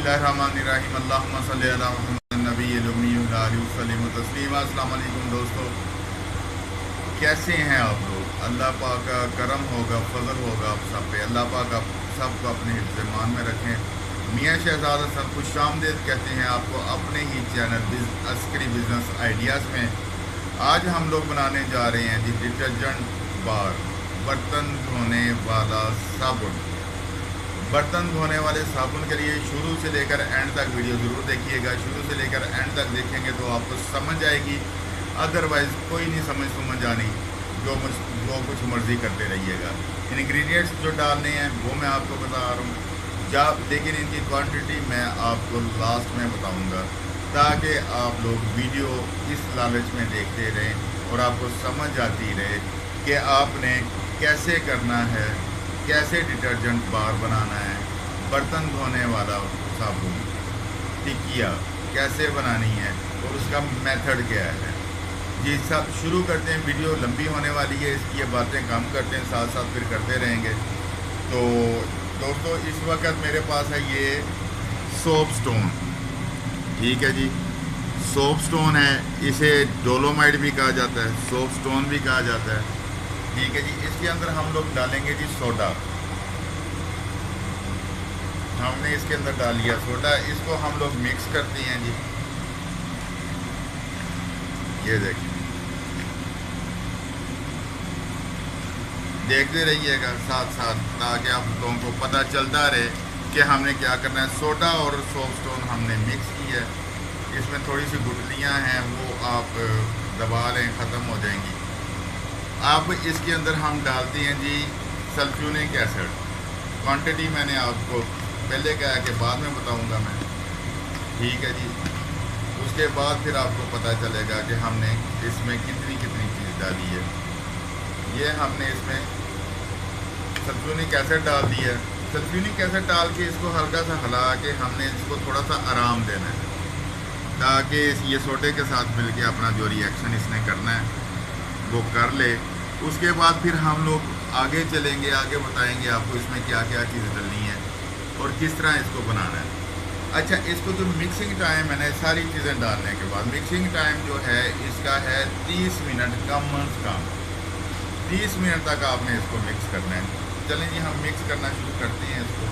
बिस्मिल्लाहिर्रहमानिर्रहीम अल्लाहुम्मा सल्ली अला मुहम्मद नबील उम्मी व आलिहि वसल्लम तस्लीमा। अस्सलाम वालेकुम दोस्तों, कैसे हैं आप लोग? अल्लाह पाक का करम होगा, फजल होगा आप सब पे। अल्लाह पाक आप सबको अपने हिफ्ज़-ए-मान में रखें। मियाँ शहजादा सर खुश आमदीद कहते हैं आपको अपने ही चैनल अस्करी बिजनेस आइडियाज़ में। आज हम लोग बनाने जा रहे हैं जी डिटर्जेंट बार, बर्तन धोने वाला साबुन। बर्तन धोने वाले साबुन के लिए शुरू से लेकर एंड तक वीडियो ज़रूर देखिएगा। शुरू से लेकर एंड तक देखेंगे तो आपको समझ आएगी, अदरवाइज़ कोई नहीं समझ आनी, जो कुछ मर्ज़ी करते रहिएगा। इंग्रेडिएंट्स जो डालने हैं वो मैं आपको बता रहा हूँ, लेकिन इनकी क्वांटिटी मैं आपको लास्ट में बताऊँगा, ताकि आप लोग वीडियो इस लालच में देखते रहें और आपको समझ आती रहे कि आपने कैसे करना है, कैसे डिटर्जेंट बार बनाना है, बर्तन धोने वाला साबुन, टिकिया कैसे बनानी है और उसका मेथड क्या है। जी सब शुरू करते हैं। वीडियो लंबी होने वाली है, इसकी ये बातें कम करते हैं, साथ साथ फिर करते रहेंगे। तो दोस्तों इस वक्त मेरे पास है ये सोप स्टोन, ठीक है जी, सोप स्टोन है। इसे डोलोमाइट भी कहा जाता है, सोप स्टोन भी कहा जाता है, ठीक है जी। इसके अंदर हम लोग डालेंगे जी सोडा। हमने इसके अंदर डाल लिया सोडा, इसको हम लोग मिक्स करते हैं जी। ये देखिए, देखते रहिएगा साथ साथ, ताकि आप लोगों को पता चलता रहे कि हमने क्या करना है। सोडा और सोप स्टोन हमने मिक्स की है। इसमें थोड़ी सी गुठलियाँ हैं, वो आप दबा लें, ख़त्म हो जाएंगी। अब इसके अंदर हम डालते हैं जी सल्फ्यूरिक एसिड। क्वांटिटी मैंने आपको पहले कहा कि बाद में बताऊंगा मैं, ठीक है जी। उसके बाद फिर आपको पता चलेगा कि हमने इसमें कितनी कितनी चीज़ डाली है। ये हमने इसमें सल्फ्यूरिक एसिड डाल दिया है। सल्फ्यूरिक एसिड डाल के इसको हल्का सा हिला के हमने इसको थोड़ा सा आराम देना है, ताकि ये सोडे के साथ मिलके अपना जो रिएक्शन इसने करना है वो कर ले। उसके बाद फिर हम लोग आगे चलेंगे, आगे बताएंगे आपको इसमें क्या क्या चीज़ें डलनी है और किस तरह इसको बनाना है। अच्छा, इसको जो मिक्सिंग टाइम है ना, सारी चीज़ें डालने के बाद मिक्सिंग टाइम जो है इसका है 30 मिनट, कम से कम 30 मिनट तक आपने इसको मिक्स करना है। चलें जी, हम मिक्स करना शुरू करते हैं इसको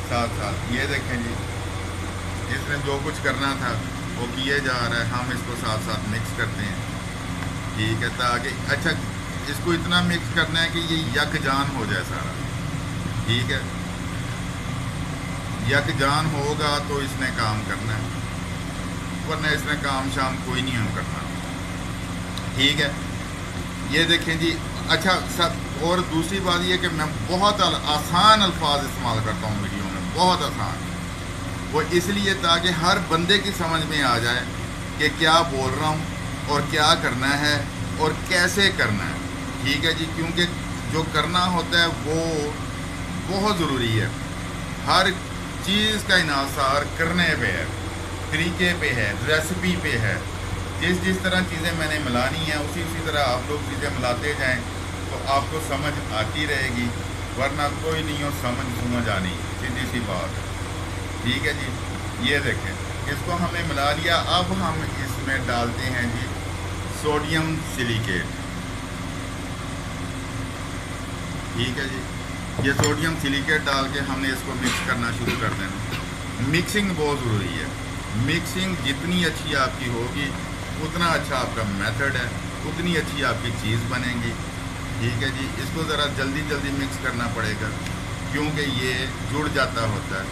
साथ साथ। ये देखें जी, इसमें जो कुछ करना था वो किए जा रहा है, हम इसको साथ साथ मिक्स करते हैं, ठीक है। ताकि अच्छा, इसको इतना मिक्स करना है कि ये यकजान हो जाए सारा, ठीक है। यकजान होगा तो इसने काम करना है, वरना इसने काम शाम कोई नहीं हम करना, ठीक है। ये देखें जी। अच्छा सब, और दूसरी बात ये कि मैं बहुत आसान अल्फाज इस्तेमाल करता हूँ वीडियो में, बहुत आसान। वो इसलिए ताकि हर बंदे की समझ में आ जाए कि क्या बोल रहा हूँ और क्या करना है और कैसे करना है, ठीक है जी। क्योंकि जो करना होता है वो बहुत ज़रूरी है। हर चीज़ का इन्हासार करने पे है, तरीके पे है, रेसिपी पे है। जिस तरह चीज़ें मैंने मिलानी है उसी तरह आप लोग चीज़ें मिलाते जाएं तो आपको समझ आती रहेगी, वरना कोई नहीं हो समझ आनी, सीधी सी बात, ठीक है जी। ये देखें, इसको हमने मिला लिया। अब हम इसमें डालते हैं जी सोडियम सिलिकेट, ठीक है जी। ये सोडियम सिलिकेट डाल के हमने इसको मिक्स करना शुरू कर देना। मिक्सिंग बहुत ज़रूरी है। मिक्सिंग जितनी अच्छी आपकी होगी उतना अच्छा आपका मेथड है, उतनी अच्छी आपकी चीज़ बनेगी, ठीक है जी। इसको ज़रा जल्दी जल्दी मिक्स करना पड़ेगा क्योंकि ये जुड़ जाता होता है,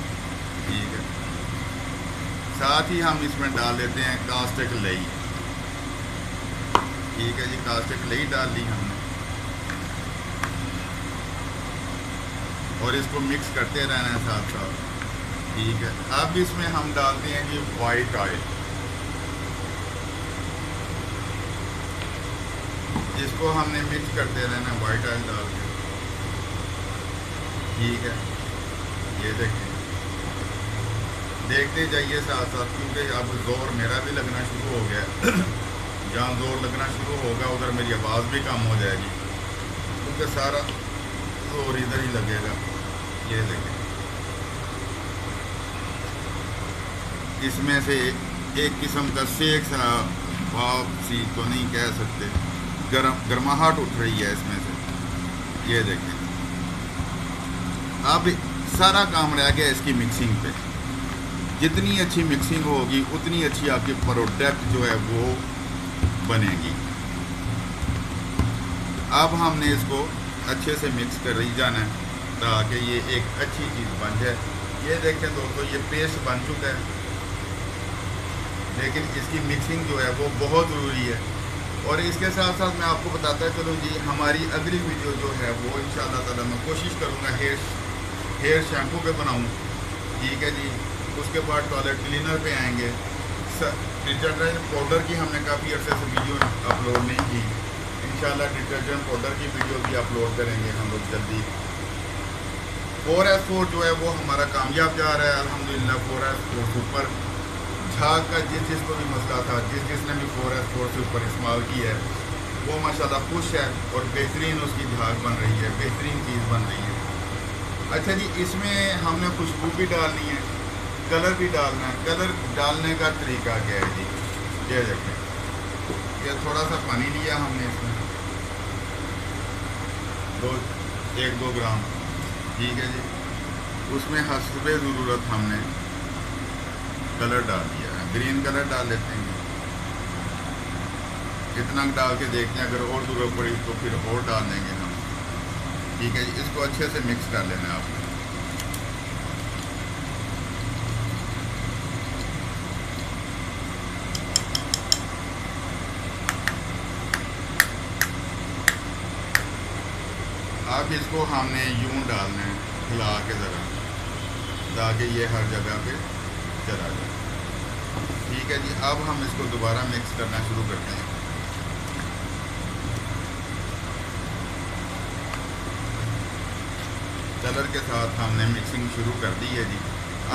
ठीक है। साथ ही हम इसमें डाल देते हैं कास्टिक लई, ठीक है जी। कास्टिक लई डाल ली हमने और इसको मिक्स करते रहना है साथ साथ, ठीक है। अब इसमें हम डालते हैं जी वाइट ऑयल। इसको हमने मिक्स करते रहना है वाइट ऑयल डाल के, ठीक है। ये देखें, देखते जाइए साथ साथ, क्योंकि अब जोर मेरा भी लगना शुरू हो गया। जहाँ जोर लगना शुरू होगा उधर मेरी आवाज़ भी कम हो जाएगी, क्योंकि सारा जोर इधर ही लगेगा। ये देखें, इसमें से एक किस्म का सेक सा भाप सी तो नहीं कह सकते, गर्माहट उठ रही है इसमें से। ये देखें, अब सारा काम रह गया इसकी मिक्सिंग पे। जितनी अच्छी मिक्सिंग होगी उतनी अच्छी आपकी प्रोडक्ट जो है वो बनेगी। अब हमने इसको अच्छे से मिक्स कर ही जाना है ताकि ये एक अच्छी चीज़ बन जाए। ये देखें दोस्तों, ये पेस्ट बन चुका है, लेकिन इसकी मिक्सिंग जो है वो बहुत ज़रूरी है। और इसके साथ साथ मैं आपको बताता चलूँ जी, हमारी अगली वीडियो जो है वो इंशाअल्लाह ताला मैं कोशिश करूँगा हेयर शैम्पू पे बनाऊँ, ठीक है जी। उसके बाद टॉयलेट क्लीनर पे आएंगे। डिटर्जेंट पाउडर की हमने काफ़ी अर्से से वीडियो अपलोड नहीं की, इंशाअल्लाह डिटर्जेंट पाउडर की वीडियो भी अपलोड करेंगे हम लोग जल्दी। 4S4 जो है वो हमारा कामयाब जा रहा है अल्हम्दुलिल्लाह। 4S4 सुपर झाग का जिसको भी मसला था, जिसने भी 4S4 से ऊपर इस्तेमाल की है वो माशाल्लाह खुश है और बेहतरीन उसकी झाग बन रही है, बेहतरीन चीज़ बन रही है। अच्छा जी, इसमें हमने खुशबू भी डालनी है, कलर भी डालना है। कलर डालने का तरीका क्या है जी, ये देखें, ये थोड़ा सा पानी लिया हमने इसमें 1-2 ग्राम, ठीक है जी। उसमें हस्बे ज़रूरत हमने कलर डाल दिया है, ग्रीन कलर डाल लेते हैं। इतना डाल के देखते हैं, अगर और ज़रूरत पड़ी तो फिर और डाल देंगे हम, ठीक है जी। इसको अच्छे से मिक्स कर लेना है आपने। अब इसको हमने यूं डालना है, हिला के ज़रा, ताकि ये हर जगह पे चला जाए, ठीक है जी। अब हम इसको दोबारा मिक्स करना शुरू करते हैं। कलर के साथ हमने मिक्सिंग शुरू कर दी है जी।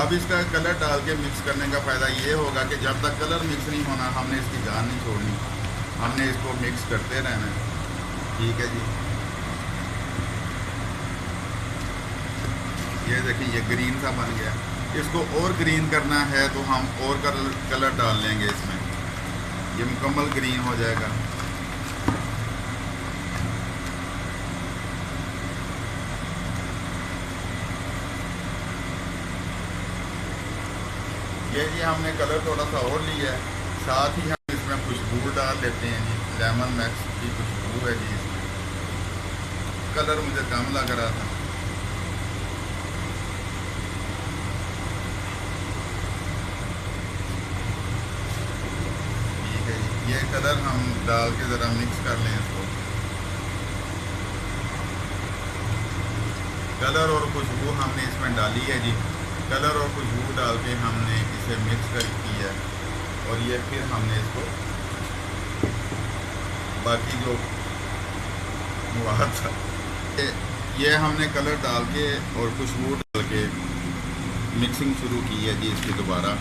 अब इसका कलर डाल के मिक्स करने का फ़ायदा ये होगा कि जब तक कलर मिक्स नहीं होना हमने इसकी जान नहीं छोड़नी, हमने इसको मिक्स करते रहना है, ठीक है जी। ये देखिए, ये ग्रीन सा बन गया। इसको और ग्रीन करना है तो हम और कलर डाल लेंगे इसमें, ये मुकम्मल ग्रीन हो जाएगा। ये जी हमने कलर थोड़ा सा और लिया है, साथ ही हम इसमें खुशबू डाल लेते हैं जी। लेमन मैक्स की खुशबू है जी इसमें। कलर मुझे कम लग रहा था, ये कलर हम डाल के ज़रा मिक्स कर लें इसको। कलर और खुशबू हमने इसमें डाली है जी। कलर और खुशबू डाल के हमने इसे मिक्स कर किया, और ये फिर हमने इसको बाकी जो हुआ था, ये हमने कलर डाल के और खुशबू डाल के मिक्सिंग शुरू की है जी इसकी दोबारा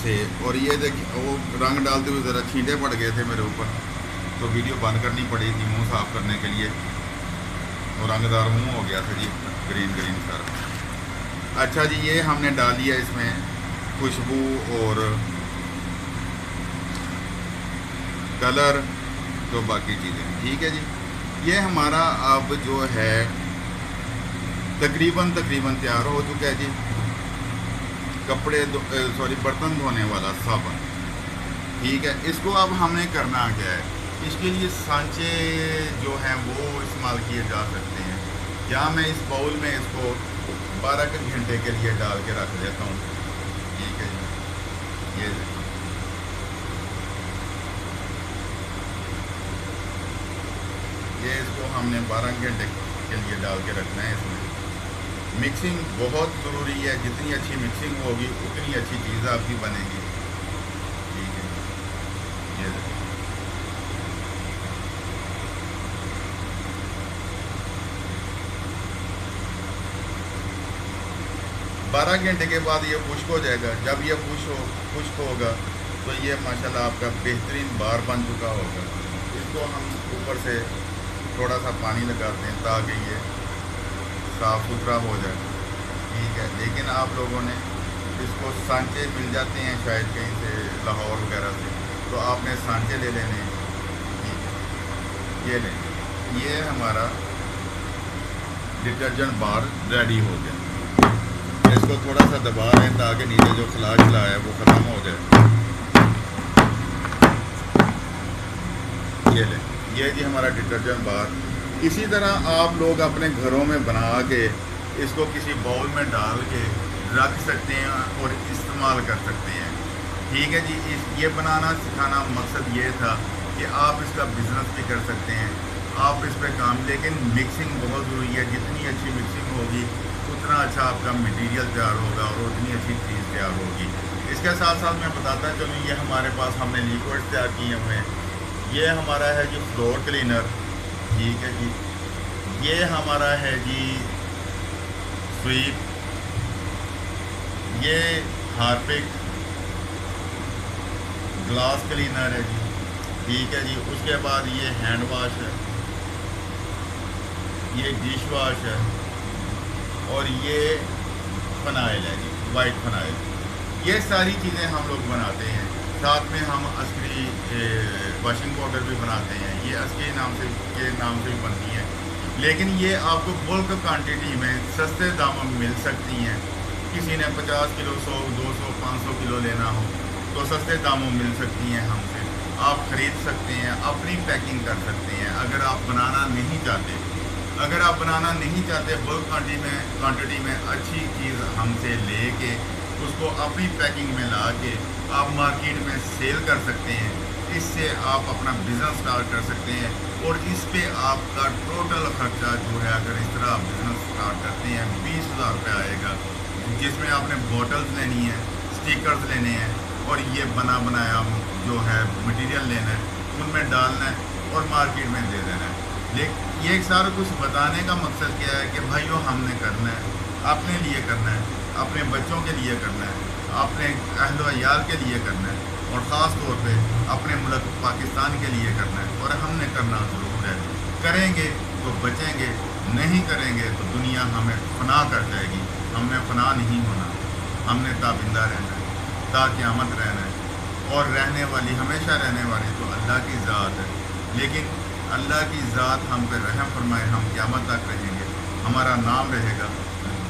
से। और ये देखिए, वो रंग डालते हुए ज़रा छींटे पड़ गए थे मेरे ऊपर, तो वीडियो बंद करनी पड़ी थी मुंह साफ़ करने के लिए, और रंगदार मुंह हो गया था जी, ग्रीन सारा। अच्छा जी, ये हमने डाल दिया इसमें खुशबू और कलर, तो बाकी चीज़ें ठीक है जी। ये हमारा अब जो है तकरीबन तैयार हो चुका है जी। बर्तन धोने वाला साबुन, ठीक है। इसको अब हमने करना क्या है, इसके लिए सांचे जो हैं वो इस्तेमाल किए जा सकते हैं, या मैं इस बाउल में इसको 12 घंटे के लिए डाल के रख देता हूँ, ठीक है जी। ये इसको हमने 12 घंटे के लिए डाल के रखना है इसमें। मिक्सिंग बहुत ज़रूरी है, जितनी अच्छी मिक्सिंग होगी उतनी अच्छी चीज़ आपकी बनेगी, ठीक है। ये 12 घंटे के बाद ये खुश्क हो जाएगा। जब ये खुश्क होगा तो ये माशाल्लाह आपका बेहतरीन बार बन चुका होगा। इसको हम ऊपर से थोड़ा सा पानी लगाते हैं ताकि ये साफ़ सुथरा हो जाए, ठीक है। लेकिन आप लोगों ने इसको सांचे मिल जाते हैं शायद कहीं से, लाहौर वगैरह से, तो आपने सांचे ले लेने हैं। ठीक है, ये लें। ये हमारा डिटर्जेंट बार रेडी हो गया। इसको थोड़ा सा दबा लें ताकि नीचे जो खलाज है वो ख़त्म हो जाए। ये लें, ये जी हमारा डिटर्जेंट बार। इसी तरह आप लोग अपने घरों में बना के इसको किसी बाउल में डाल के रख सकते हैं और इस्तेमाल कर सकते हैं। ठीक है जी, ये बनाना सिखाना मकसद ये था कि आप इसका बिज़नेस भी कर सकते हैं, आप इस पे काम, लेकिन मिक्सिंग बहुत ज़रूरी है। जितनी अच्छी मिक्सिंग होगी उतना अच्छा आपका मटेरियल तैयार होगा और उतनी अच्छी चीज़ तैयार होगी। इसके साथ साथ मैं बताता चलूँ, ये हमारे पास हमने लिक्विड तैयार किए हुए हैं। ये हमारा है जी फ्लोर क्लीनर। ठीक है जी, ये हमारा है जी स्वीप, ये हार्पिक ग्लास क्लीनर है जी। ठीक है जी, उसके बाद ये हैंड वाश है, ये डिश वाश है और ये फनाइल है जी, वाइट फनाइल। ये सारी चीज़ें हम लोग बनाते हैं। साथ में हम अस्करी वॉशिंग पाउडर भी बनाते हैं। ये अस्करी नाम से भी बनती है, लेकिन ये आपको बल्क क्वांटिटी में सस्ते दामों में मिल सकती हैं। किसी ने 50 किलो 100 200 500 किलो लेना हो तो सस्ते दामों में मिल सकती हैं हमसे, आप ख़रीद सकते हैं, अपनी पैकिंग कर सकते हैं। अगर आप बनाना नहीं चाहते बल्क क्वांटिटी में अच्छी चीज़ हमसे लेके उसको अपनी पैकिंग में ला के आप मार्केट में सेल कर सकते हैं। इससे आप अपना बिज़नेस स्टार्ट कर सकते हैं और इस पे आपका टोटल ख़र्चा जो है, अगर इस तरह आप बिज़नेस स्टार्ट करते हैं, 20,000 रुपये आएगा, जिसमें आपने बॉटल्स लेनी है, स्टिकर्स लेने हैं और ये बना बनाया जो है मटेरियल लेना है, उनमें डालना है और मार्केट में दे देना है। लेकिन ये सारा कुछ बताने का मकसद क्या है कि भाइयों, हमने करना है, अपने लिए करना है, अपने बच्चों के लिए करना है, अपने अहल वयाल के लिए करना है और ख़ास तौर पे अपने मुल्क पाकिस्तान के लिए करना है। और हमने करना ज़रूर है। करेंगे तो बचेंगे, नहीं करेंगे तो दुनिया हमें फना कर जाएगी। हमने फना नहीं होना, हमने ताबिंदा रहना है, क़यामत रहना है। और रहने वाली, हमेशा रहने वाली तो अल्लाह की ज़ात है। लेकिन अल्लाह की ज़ात हम पे रहम फरमाए, हम क़यामत तक रहेंगे, हमारा नाम रहेगा,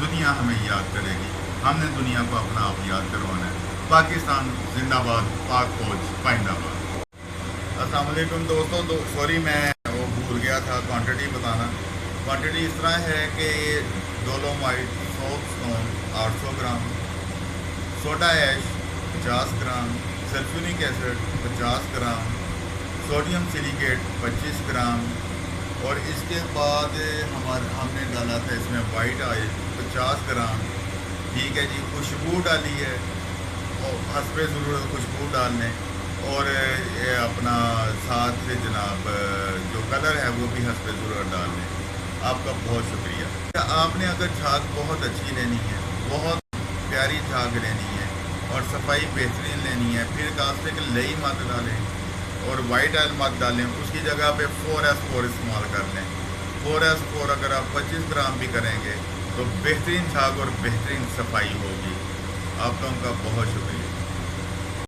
दुनिया हमें याद करेगी। हमने दुनिया को अपना आप याद करवाना है। पाकिस्तान जिंदाबाद, पाक फौज पाइंदाबाद। अस्सलाम वालेकुम दोस्तों, सॉरी मैं वो भूल गया था क्वांटिटी बताना। क्वांटिटी इस तरह है कि डोलोमाइट सोप स्टोन 800 ग्राम, सोडा ऐश 50 ग्राम, सल्फ्यूरिक एसिड 50 ग्राम, सोडियम सिलिकेट 25 ग्राम और इसके बाद हमने डाला था इसमें वाइट ऑयल 50 ग्राम। ठीक है जी, खुशबू डाली है और हस्बे ज़रूरत खुशबू डाल लें और ये अपना साथ से जनाब जो कलर है वो भी हस्बे ज़रूरत डाल लें। आपका बहुत शुक्रिया। आपने अगर झाग बहुत अच्छी लेनी है, बहुत प्यारी झाग लेनी है और सफाई बेहतरीन लेनी है, फिर कास्टिक लई मत डालें और वाइट ऑयल मत डालें, उसकी जगह पे 4S4 इस्तेमाल कर लें। 4S4 अगर आप 25 ग्राम भी करेंगे तो बेहतरीन झाग और बेहतरीन सफाई होगी। आपका उनका बहुत शुक्रिया।